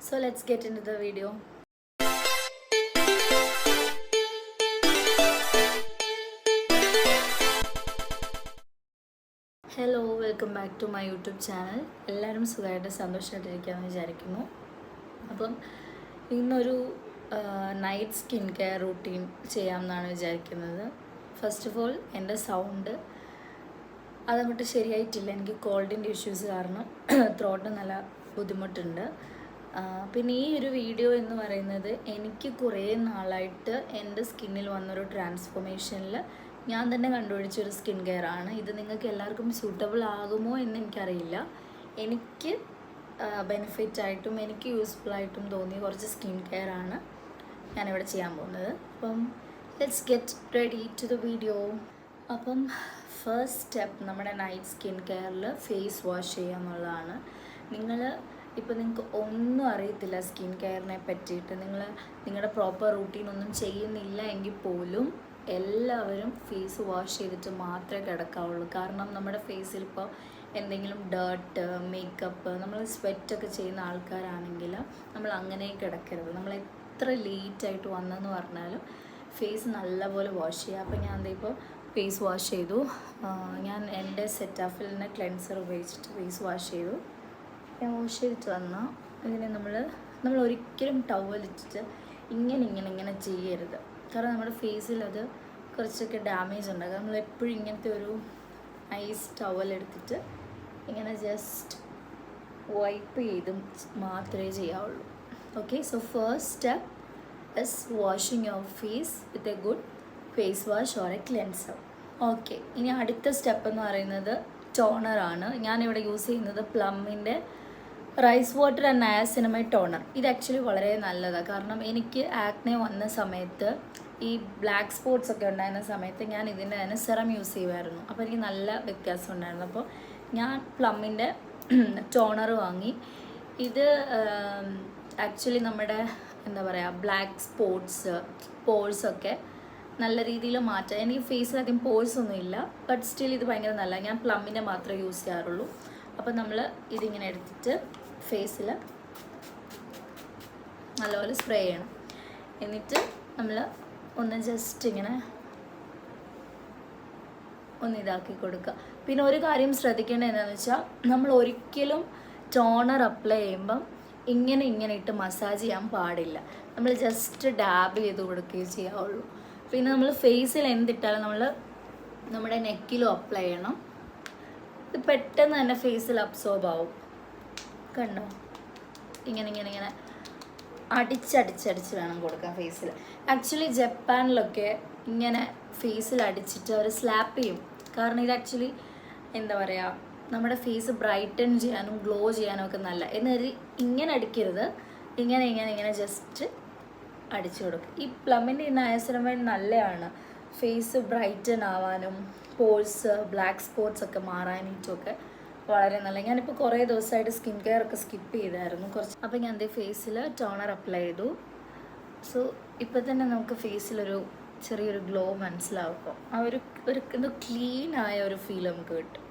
So let's get into the video. Hello, welcome back to my YouTube channel. എല്ലാവരും സുഖമായിട്ട് സന്തോഷമായിട്ടിരിക്കുകയെന്ന് വിചാരിക്കുന്നു. അപ്പം ഇന്നൊരു നൈറ്റ് സ്കിൻ കെയർ റൂട്ടീൻ ചെയ്യാമെന്നാണ് വിചാരിക്കുന്നത്. ഫസ്റ്റ് ഓഫ് ഓൾ എൻ്റെ സൗണ്ട് അതങ്ങോട്ട് ശരിയായിട്ടില്ല. എനിക്ക് കോൾഡിൻ്റെ ഇഷ്യൂസ് കാരണം ത്രോട്ട് നല്ല ബുദ്ധിമുട്ടുണ്ട്. പിന്നെ ഈ ഒരു വീഡിയോ എന്ന് പറയുന്നത് എനിക്ക് കുറേ നാളായിട്ട് എൻ്റെ സ്കിന്നിൽ വന്നൊരു ട്രാൻസ്ഫോർമേഷനിൽ ഞാൻ തന്നെ കണ്ടുപിടിച്ചൊരു സ്കിൻ കെയർ ആണ്. ഇത് നിങ്ങൾക്ക് എല്ലാവർക്കും സ്യൂട്ടബിൾ ആകുമോ എന്ന് എനിക്കറിയില്ല. എനിക്ക് ബെനിഫിറ്റായിട്ടും എനിക്ക് യൂസ്ഫുള്ളായിട്ടും തോന്നിയ കുറച്ച് സ്കിൻ കെയർ ആണ് ഞാനിവിടെ ചെയ്യാൻ പോകുന്നത്. അപ്പം let's get ready to the video. അപ്പം ഫസ്റ്റ് സ്റ്റെപ്പ് നമ്മുടെ നൈറ്റ് സ്കിൻ കെയറിൽ ഫേസ് വാഷ് ചെയ്യുക എന്നുള്ളതാണ്. നിങ്ങൾക്ക് ഒന്നും അറിയത്തില്ല സ്കിൻ കെയറിനെ പറ്റിയിട്ട്, നിങ്ങളുടെ പ്രോപ്പർ റൂട്ടീൻ ഒന്നും ചെയ്യുന്നില്ല എങ്കിൽ പോലും എല്ലാവരും ഫേസ് വാഷ് ചെയ്തിട്ട് മാത്രമേ കിടക്കാവുള്ളൂ. കാരണം നമ്മുടെ ഫേസിൽ ഇപ്പോൾ എന്തെങ്കിലും ഡേർട്ട്, മേക്കപ്പ്, നമ്മൾ സ്വെറ്റൊക്കെ ചെയ്യുന്ന ആൾക്കാരാണെങ്കിൽ നമ്മൾ അങ്ങനെ കിടക്കരുത്. നമ്മൾ എത്ര ലേറ്റായിട്ട് വന്നെന്ന് പറഞ്ഞാലും ഫേസ് നല്ലപോലെ വാഷ് ചെയ്യുക. അപ്പോൾ ഞാൻ ഇപ്പോൾ ഫേസ് വാഷ് ചെയ്തു. ഞാൻ എൻ്റെ സെറ്റാഫിലിൻ്റെ ക്ലെൻസർ ഉപയോഗിച്ചിട്ട് ഫേസ് വാഷ് ചെയ്തു. ഞാൻ വാഷ് ചെയ്തിട്ട് വന്നാൽ ഇതിനെ നമ്മൾ ഒരിക്കലും ടവലിട്ടിട്ട് ഇങ്ങനെ ചെയ്യരുത്. കാരണം നമ്മുടെ ഫേസിൽ അത് കുറച്ചൊക്കെ ഡാമേജ് ഉണ്ടാകും. നമ്മളെപ്പോഴും ഇങ്ങനത്തെ ഒരു ഐസ് ടവൽ എടുത്തിട്ട് ഇങ്ങനെ ജസ്റ്റ് വൈപ്പ് ചെയ്തും മാത്രമേ ചെയ്യാവുള്ളൂ. Okay, so first step is washing your face with a good face wash or a cleanser. Okay, ഇനി അടുത്ത സ്റ്റെപ്പ് എന്ന് പറയുന്നത് ടോണറാണ്. ഞാനിവിടെ യൂസ് ചെയ്യുന്നത് പ്ലമ്മിൻ്റെ rice water and niacinamide toner. ഇത് ആക്ച്വലി വളരെ നല്ലതാണ്. കാരണം എനിക്ക് ആക്നെ വന്ന സമയത്ത്, ഈ ബ്ലാക്ക് സ്പോട്ട്സ് ഒക്കെ ഉണ്ടായിരുന്ന സമയത്ത് ഞാൻ ഇതിൻ്റെ തന്നെ സെറം യൂസ് ചെയ്യുമായിരുന്നു. അപ്പോൾ എനിക്ക് നല്ല വ്യത്യാസം ഉണ്ടായിരുന്നു. അപ്പോൾ ഞാൻ പ്ലമ്മിൻ്റെ ടോണർ വാങ്ങി. ഇത് ആക്ച്വലി നമ്മുടെ ബ്ലാക്ക് സ്പോട്ട്സ്, പോഴ്സൊക്കെ നല്ല രീതിയിൽ മാറ്റാം. എനിക്ക് ഫേസിൽ അധികം പോഴ്സ് ഒന്നും ഇല്ല, ബട്ട് സ്റ്റിൽ ഇത് ഭയങ്കര നല്ല. ഞാൻ പ്ലമ്മിൻ്റെ മാത്രമേ യൂസ് ചെയ്യാറുള്ളൂ. അപ്പോൾ നമ്മൾ ഇതിങ്ങനെ എടുത്തിട്ട് ഫേസിൽ നല്ലപോലെ സ്പ്രേ ചെയ്യണം. എന്നിട്ട് നമ്മൾ ഒന്ന് ജസ്റ്റ് ഇങ്ങനെ ഒന്ന് ഇതാക്കി കൊടുക്കുക. പിന്നെ ഒരു കാര്യം ശ്രദ്ധിക്കേണ്ടത് എന്താണെന്ന് വെച്ചാൽ, നമ്മൾ ഒരിക്കലും ടോണർ അപ്ലൈ ചെയ്യുമ്പം ഇങ്ങനെ ഇട്ട് മസാജ് ചെയ്യാൻ പാടില്ല. നമ്മൾ ജസ്റ്റ് ഡാബ് ചെയ്ത് കൊടുക്കുകയും ചെയ്യാവുള്ളൂ. പിന്നെ നമ്മൾ ഫേസിൽ എന്തിട്ടാലും നമ്മുടെ നെക്കിലും അപ്ലൈ ചെയ്യണം. ഇത് പെട്ടെന്ന് തന്നെ ഫേസിൽ അബ്സോർബ് ആവും. കണ്ടോ, ഇങ്ങനെ അടിച്ചടിച്ച് വേണം കൊടുക്കാൻ ഫേസിൽ. ആക്ച്വലി ജപ്പാനിലൊക്കെ ഇങ്ങനെ ഫേസിൽ അടിച്ചിട്ട് അവർ സ്ലാപ്പ് ചെയ്യും. കാരണം ഇത് ആക്ച്വലി നമ്മുടെ ഫേസ് ബ്രൈറ്റൻ ചെയ്യാനും ഗ്ലോ ചെയ്യാനും ഒക്കെ നല്ല. എന്നാൽ ഇങ്ങനെ അടിക്കരുത്, ഇങ്ങനെ ജസ്റ്റ് അടിച്ചു കൊടുക്കും. ഈ പ്ലമ്മിൻ്റെ ഈ നയാസിനമൈഡ് നല്ലതാണ് ഫേസ് ബ്രൈറ്റൻ ആവാനും പോഴ്സ്, ബ്ലാക്ക് സ്പോട്ട്സ് ഒക്കെ മാറാനായിട്ടുമൊക്കെ വളരെ നല്ല. ഞാനിപ്പോൾ കുറേ ദിവസമായിട്ട് സ്കിൻ കെയർ ഒക്കെ സ്കിപ്പ് ചെയ്തായിരുന്നു കുറച്ച്. അപ്പോൾ ഞാൻ എൻ്റെ ഫേസിൽ ടോണർ അപ്ലൈ ചെയ്തു. സോ ഇപ്പോൾ തന്നെ നമുക്ക് ഫേസിലൊരു ചെറിയൊരു ഗ്ലോ മനസ്സിലാവും. അപ്പോൾ ആ ഒരു ക്ലീനായ ഒരു ഫീൽ നമുക്ക് കിട്ടും.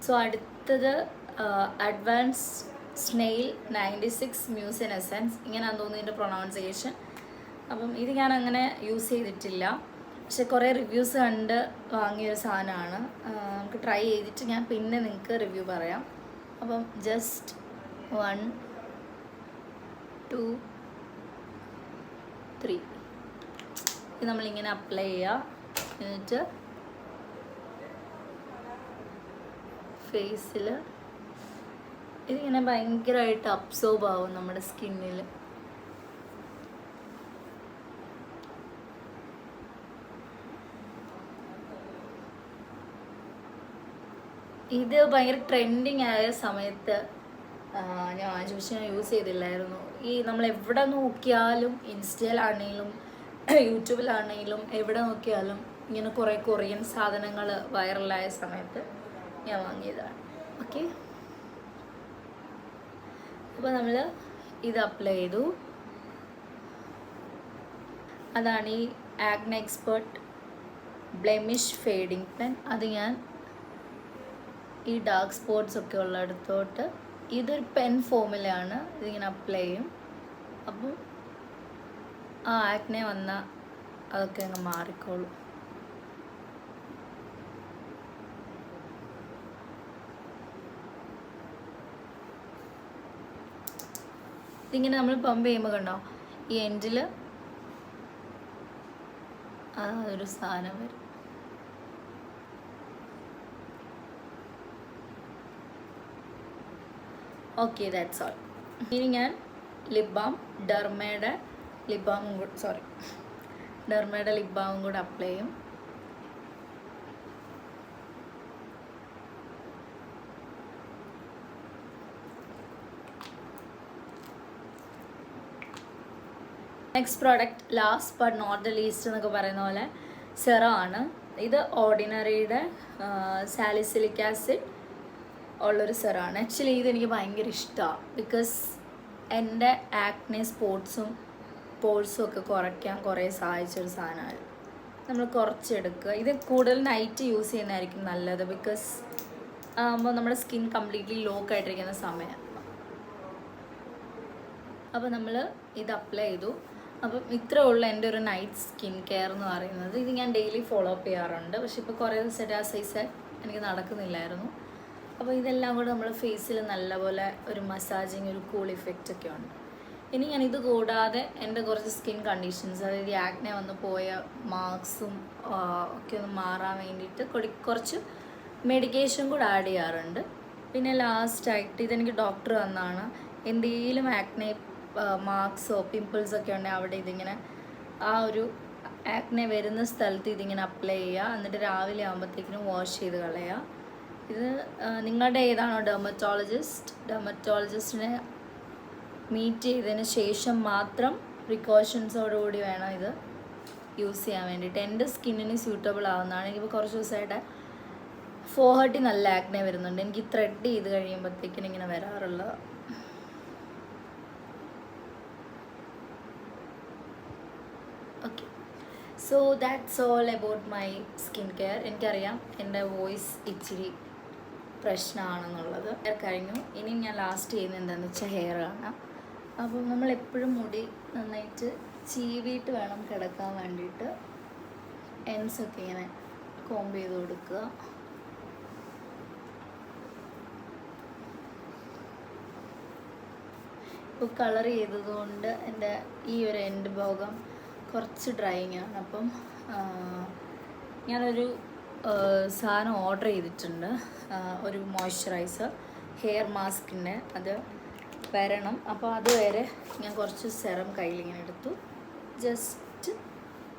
സോ അടുത്തത് അഡ്വാൻസ് സ്നെയിൽ 96 മ്യൂസിൻ എസൻസ്, ഇങ്ങനെയാണെന്ന് തോന്നുന്നു ഇതിൻ്റെ പ്രൊണൗൺസിയേഷൻ. അപ്പം ഇത് ഞാൻ അങ്ങനെ യൂസ് ചെയ്തിട്ടില്ല, പക്ഷെ കുറേ റിവ്യൂസ് കണ്ട് വാങ്ങിയൊരു സാധനമാണ്. നമുക്ക് ട്രൈ ചെയ്തിട്ട് ഞാൻ പിന്നെ നിങ്ങൾക്ക് റിവ്യൂ പറയാം. അപ്പം ജസ്റ്റ് 1 2 3 ഇത് നമ്മളിങ്ങനെ അപ്ലൈ ചെയ്യുക. എന്നിട്ട് ഫേസിൽ ഇതിങ്ങനെ ഭയങ്കരമായിട്ട് അബ്സോർബ് ആവും നമ്മുടെ സ്കിന്നിൽ. ഇത് ഭയങ്കര ട്രെൻഡിങ് ആയ സമയത്ത് ഞാൻ വാങ്ങിച്ചു, പക്ഷെ ഞാൻ യൂസ് ചെയ്തില്ലായിരുന്നു. ഈ നമ്മൾ എവിടെ നോക്കിയാലും, ഇൻസ്റ്റയിലാണെങ്കിലും യൂട്യൂബിലാണെങ്കിലും എവിടെ നോക്കിയാലും ഇങ്ങനെ കുറേ കൊറിയൻ സാധനങ്ങൾ വൈറലായ സമയത്ത് ഞാൻ വാങ്ങിയതാണ്. ഓക്കെ, അപ്പോൾ നമ്മൾ ഇത് അപ്ലൈ ചെയ്തു. അതാണ് ഈ acne expert blemish fading pen. അത് ഞാൻ ഈ ഡാർക്ക് സ്പോട്ട്സ് ഒക്കെ ഉള്ളിടത്തോട്ട്, ഇതൊരു പെൻ ഫോമിലാണ്, ഇതിങ്ങനെ അപ്ലൈ ചെയ്യും. അപ്പം ആ ആക്നെ വന്ന അതൊക്കെ അങ്ങ് മാറിക്കോളും. ഇതിങ്ങനെ നമ്മൾ പമ്പ് ചെയ്യുമ്പോൾ കണ്ടോ ഈ എൻഡിൽ ഒരു സാധനം വരും. Okay, that's all. ഇനി ഞാൻ ലിപ് ബാം ഡെർമയുടെ ലിപ് ബാമും കൂടെ അപ്ലൈ ചെയ്യും. Next product, last but not the least എന്നൊക്കെ പറയുന്ന പോലെ സെറം ആണ്. ഇത് ഓർഡിനറിയുടെ സാലിസിലിക് ആസിഡ് ഉള്ളൊരു സെറമാണ്. ആക്ച്വലി ഇതെനിക്ക് ഭയങ്കര ഇഷ്ടമാണ്. ബിക്കോസ് എൻ്റെ ആക്നെ സ്പോട്സും പോഴ്സും ഒക്കെ കുറയ്ക്കാൻ കുറേ സഹായിച്ചൊരു സാധനമാണ്. നമ്മൾ കുറച്ചെടുക്കുക. ഇത് കൂടുതൽ നൈറ്റ് യൂസ് ചെയ്യുന്നതായിരിക്കും നല്ലത്. ബിക്കോസ് ആകുമ്പോൾ നമ്മുടെ സ്കിൻ കംപ്ലീറ്റ്ലി ലോക്ക് ആയിട്ടിരിക്കുന്ന സമയം. അപ്പോൾ നമ്മൾ ഇത് അപ്ലൈ ചെയ്തു. അപ്പം ഇത്രേ ഉള്ളൂ എൻ്റെ ഒരു നൈറ്റ് സ്കിൻ കെയർ എന്ന് പറയുന്നത്. ഇത് ഞാൻ ഡെയിലി ഫോളോ അപ്പ് ചെയ്യാറുണ്ട്. പക്ഷെ ഇപ്പോൾ കുറേ ദിവസമായിട്ട് ആ സൈസ് എനിക്ക് നടക്കുന്നില്ലായിരുന്നു. അപ്പോൾ ഇതെല്ലാം കൂടെ നമ്മൾ ഫേസിൽ നല്ലപോലെ ഒരു മസാജിങ്, ഒരു കൂൾ ഇഫക്റ്റ് ഒക്കെ ഉണ്ട്. ഇനി ഞാൻ ഇത് കൂടാതെ എൻ്റെ കുറച്ച് സ്കിൻ കണ്ടീഷൻസ്, അതായത് ആക്നെ വന്ന് പോയ മാർക്സും ഒക്കെ ഒന്ന് മാറാൻ വേണ്ടിയിട്ട് കുറച്ച് മെഡിക്കേഷൻ കൂടെ ആഡ് ചെയ്യാറുണ്ട്. പിന്നെ ലാസ്റ്റായിട്ട് ഇതെനിക്ക് ഡോക്ടർ തന്നാണ്. എന്തെങ്കിലും ആക്നെ മാർക്സോ പിമ്പിൾസോ ഒക്കെ ഉണ്ടെങ്കിൽ അവിടെ ഇതിങ്ങനെ ആ ഒരു ആക്നെ വരുന്ന സ്ഥലത്ത് ഇതിങ്ങനെ അപ്ലൈ ചെയ്യുക. എന്നിട്ട് രാവിലെ ആകുമ്പോഴത്തേക്കിനും വാഷ് ചെയ്ത് കളയുക. ഇത് നിങ്ങളുടെ ഏതാണോ ഡെർമറ്റോളജിസ്റ്റിനെ മീറ്റ് ചെയ്തതിന് ശേഷം മാത്രം പ്രിക്കോഷൻസോടുകൂടി വേണം ഇത് യൂസ് ചെയ്യാൻ വേണ്ടിയിട്ട്. എൻ്റെ സ്കിന്നിന് സ്യൂട്ടബിൾ ആവുന്നതാണ്. എനിക്കിപ്പോൾ കുറച്ച് ദിവസമായിട്ട് ഫോർഹെഡിൽ നല്ല ആക്നെ വരുന്നുണ്ട്. എനിക്ക് ത്രെഡ് ചെയ്ത് കഴിയുമ്പോഴത്തേക്കിനും ഇങ്ങനെ വരാറുള്ളത്. Okay, so that's all about my skin care. എനിക്കറിയാം എൻ്റെ വോയിസ് ഇച്ചിരി പ്രശ്നമാണെന്നുള്ളത്. കഴിഞ്ഞു. ഇനി ഞാൻ ലാസ്റ്റ് ചെയ്യുന്നത് എന്താണെന്ന് വെച്ചാൽ ഹെയർ ആണ്. അപ്പം നമ്മളെപ്പോഴും മുടി നന്നായിട്ട് ചീവിയിട്ട് വേണം കിടക്കാൻ വേണ്ടിയിട്ട്. എൻസൊക്കെ ഇങ്ങനെ കോംബ് ചെയ്ത് കൊടുക്കുക. ഇപ്പോൾ കളർ ചെയ്തതുകൊണ്ട് എൻ്റെ ഈ ഒരു എൻഡ് ഭാഗം കുറച്ച് ഡ്രൈയിങ് ആണ്. അപ്പം ഞാനൊരു സാധനം ഓർഡർ ചെയ്തിട്ടുണ്ട്, ഒരു മോയ്സ്ചറൈസർ ഹെയർ മാസ്കിൻ്റെ. അത് വരണം. അപ്പോൾ അതുവരെ ഞാൻ കുറച്ച് സെറം കയ്യിലിങ്ങനെ എടുത്തു. ജസ്റ്റ്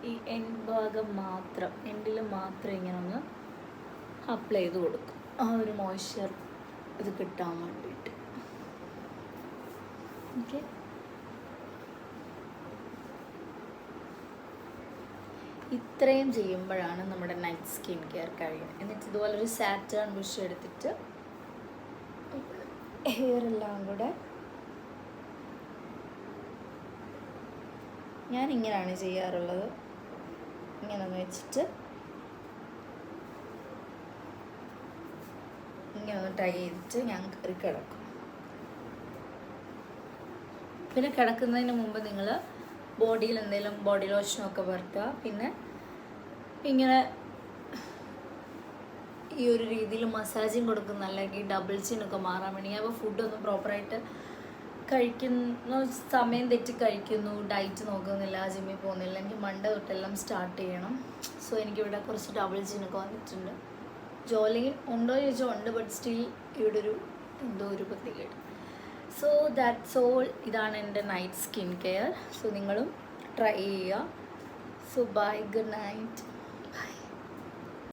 ഈ എൻഡ് ഭാഗം മാത്രം, എൻഡിൽ മാത്രം ഇങ്ങനെ ഒന്ന് അപ്ലൈ ചെയ്ത് കൊടുക്കും, ആ ഒരു മോയ്സ്ചർ ഇത് കിട്ടാൻ വേണ്ടിയിട്ട്. ഓക്കെ, ഇത്രയും ചെയ്യുമ്പോഴാണ് നമ്മുടെ നൈറ്റ് സ്കിൻ കെയർ കഴിയുന്നത്. എന്നിട്ട് ഇതുപോലെ ഒരു സാറ്റേൺ ബുഷ് എടുത്തിട്ട് ഹെയർ എല്ലാം കൂടെ ഞാൻ ഇങ്ങനെയാണ് ചെയ്യാറുള്ളത്. ഇങ്ങനെ ഒന്ന് വെച്ചിട്ട് ഇങ്ങനെ ഒന്ന് ടൈ ചെയ്തിട്ട് ഞാൻ കയറി കിടക്കും. പിന്നെ കിടക്കുന്നതിന് മുമ്പ് നിങ്ങൾ ബോഡിയിൽ എന്തെങ്കിലും ബോഡി ലോഷനൊക്കെ പുരട്ടുക. പിന്നെ ഇങ്ങനെ ഈ ഒരു രീതിയിൽ മസാജിങ് കൊടുക്കുന്ന, അല്ലെങ്കിൽ ഡബിൾ ചിന്നൊക്കെ മാറാൻ വേണ്ടി. ഞാൻ ഇപ്പോൾ ഫുഡൊന്നും പ്രോപ്പറായിട്ട് കഴിക്കുന്ന സമയം തെറ്റി കഴിക്കുന്നു, ഡയറ്റ് നോക്കുന്നില്ല, ജിമ്മിൽ പോകുന്നില്ല. എനിക്ക് മൺഡേ തൊട്ടെല്ലാം സ്റ്റാർട്ട് ചെയ്യണം. സോ എനിക്കിവിടെ കുറച്ച് ഡബിൾ ചിന്നൊക്കെ വന്നിട്ടുണ്ട്. ജോലി ഉണ്ടോ എന്ന് ചോദിച്ചാൽ ഉണ്ട്, ബട്ട് സ്റ്റിൽ ഇവിടെ ഒരു എന്തോ ഒരു പ്രത്യേകത. So that's all. ഇതാണ് എൻ്റെ നൈറ്റ് സ്കിൻ കെയർ. സോ നിങ്ങളും ട്രൈ ചെയ്യുക. So bye, good night.